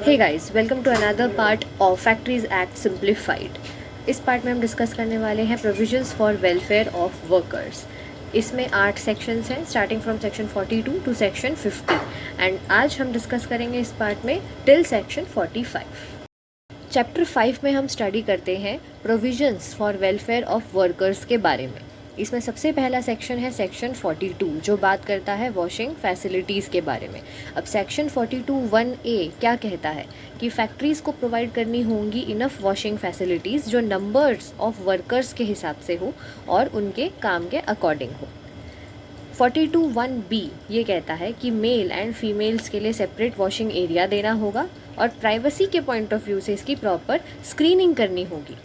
Hey guys, welcome to another part of factories act simplified. इस part में हम discuss करने वाले हैं provisions for welfare of workers. इसमें 8 सेक्शंस हैं, starting from section 42 to section 50, and आज हम डिस्कस करेंगे इस पार्ट में टिल सेक्शन 45। चैप्टर 5 में हम स्टडी करते हैं provisions for welfare of workers के बारे में। इसमें सबसे पहला सेक्शन है सेक्शन 42, जो बात करता है वॉशिंग फैसिलिटीज़ के बारे में। अब सेक्शन 42(1)(a) क्या कहता है कि फैक्ट्रीज़ को प्रोवाइड करनी होंगी इनफ वॉशिंग फैसिलिटीज़ जो नंबर्स ऑफ वर्कर्स के हिसाब से हो और उनके काम के अकॉर्डिंग हो। 42(1)(b) ये कहता है कि मेल एंड फीमेल्स के लिए सेपरेट वॉशिंग एरिया देना होगा और प्राइवेसी के पॉइंट ऑफ व्यू से इसकी प्रॉपर स्क्रीनिंग करनी होगी।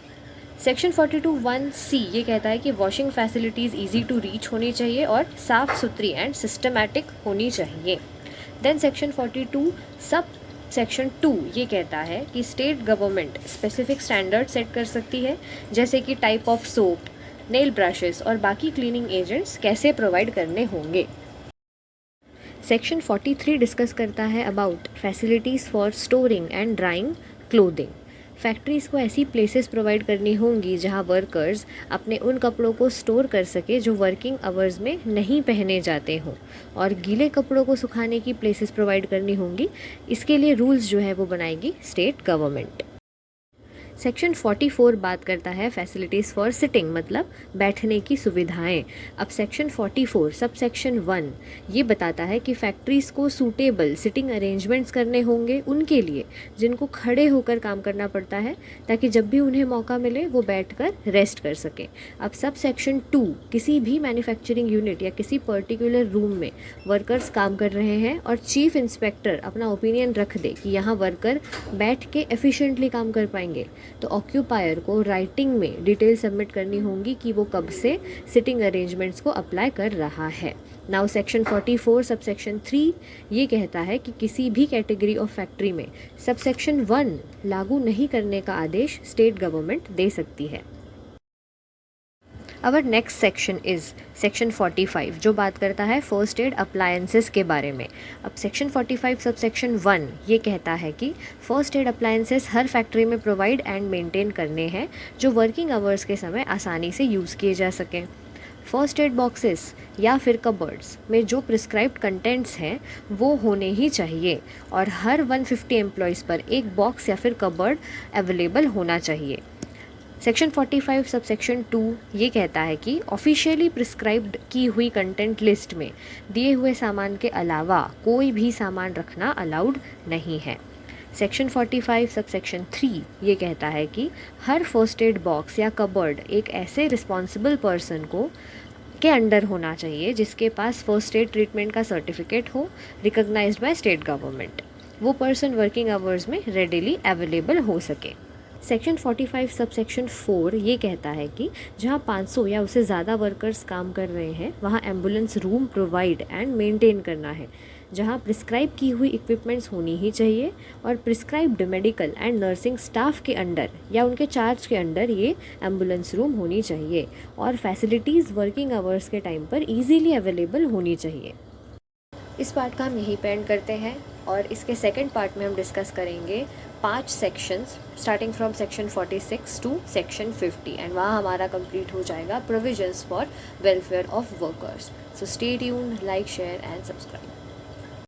सेक्शन 42(1)(c) ये कहता है कि washing facilities easy to reach होनी चाहिए और साफ़ सुथरी एंड सिस्टमैटिक होनी चाहिए। देन सेक्शन 42 सब सेक्शन 2 ये कहता है कि state government specific standard set कर सकती है, जैसे कि type of soap, nail brushes और बाकी क्लीनिंग एजेंट्स कैसे प्रोवाइड करने होंगे। सेक्शन 43 डिस्कस करता है about facilities for storing and drawing clothing. Factories को ऐसी प्लेसेस प्रोवाइड करनी होंगी जहां वर्कर्स अपने उन कपड़ों को स्टोर कर सके जो वर्किंग आवर्स में नहीं पहने जाते हों, और गीले कपड़ों को सुखाने की प्लेसेस प्रोवाइड करनी होंगी। इसके लिए रूल्स जो है वो बनाएगी स्टेट गवर्नमेंट। सेक्शन 44 बात करता है फैसिलिटीज़ फॉर सिटिंग, मतलब बैठने की सुविधाएं। अब सेक्शन 44 सब सेक्शन 1 ये बताता है कि फैक्ट्रीज़ को सूटेबल सिटिंग अरेंजमेंट्स करने होंगे उनके लिए जिनको खड़े होकर काम करना पड़ता है, ताकि जब भी उन्हें मौका मिले वो बैठकर रेस्ट कर सकें। अब सब सेक्शन 2 किसी भी मैन्युफैक्चरिंग यूनिट या किसी पर्टिकुलर रूम में वर्कर्स काम कर रहे हैं और चीफ इंस्पेक्टर अपना ओपिनियन रख दे कि यहाँ वर्कर बैठ के एफिशिएंटली काम कर पाएंगे, तो ऑक्यूपायर को राइटिंग में डिटेल सबमिट करनी होंगी कि वो कब से सिटिंग अरेंजमेंट्स को अप्लाई कर रहा है। नाउ सेक्शन 44 सब सेक्शन 3 ये कहता है कि किसी भी कैटेगरी ऑफ फैक्ट्री में सब सेक्शन 1 लागू नहीं करने का आदेश स्टेट गवर्नमेंट दे सकती है। Our next section is section 45, जो बात करता है फर्स्ट एड अप्लायंसेस के बारे में। अब सेक्शन 45 सब सेक्शन 1 ये कहता है कि फर्स्ट एड अप्लायंसेस हर फैक्ट्री में प्रोवाइड एंड मेंटेन करने हैं जो वर्किंग आवर्स के समय आसानी से यूज़ किए जा सकें। फर्स्ट एड बॉक्सेस या फिर कबर्ड्स में जो प्रिस्क्राइब्ड कंटेंट्स हैं वो होने ही चाहिए, और हर 150 एम्प्लॉयज़ पर एक बॉक्स या फिर कबर्ड अवेलेबल होना चाहिए। सेक्शन 45 सब सेक्शन 2 ये कहता है कि ऑफिशियली प्रिस्क्राइब्ड की हुई कंटेंट लिस्ट में दिए हुए सामान के अलावा कोई भी सामान रखना अलाउड नहीं है। सेक्शन 45 सब सेक्शन 3 ये कहता है कि हर फर्स्ट एड बॉक्स या कबर्ड एक ऐसे रिस्पॉन्सिबल पर्सन को के अंडर होना चाहिए जिसके पास फर्स्ट एड ट्रीटमेंट का सर्टिफिकेट हो, रिकॉग्नाइज्ड बाय स्टेट गवर्नमेंट। वो पर्सन वर्किंग आवर्स में रेडिली अवेलेबल हो सके। सेक्शन 45 सब सेक्शन 4 ये कहता है कि जहाँ 500 या उससे ज़्यादा वर्कर्स काम कर रहे हैं वहाँ ambulance room provide and maintain करना है, जहाँ प्रिस्क्राइब की हुई इक्विपमेंट्स होनी ही चाहिए, और prescribed medical and nursing staff के अंडर या उनके चार्ज के अंडर ये एम्बुलेंस रूम होनी चाहिए, और फैसिलिटीज़ वर्किंग आवर्स के टाइम पर ईजीली अवेलेबल होनी चाहिए। इस पार्ट का हम यहीं पे एंड करते हैं, और इसके सेकंड पार्ट में हम डिस्कस करेंगे 5 sections starting from section 46 to section 50, and वहाँ हमारा कंप्लीट हो जाएगा provisions for welfare of workers. So stay tuned, like, share and subscribe.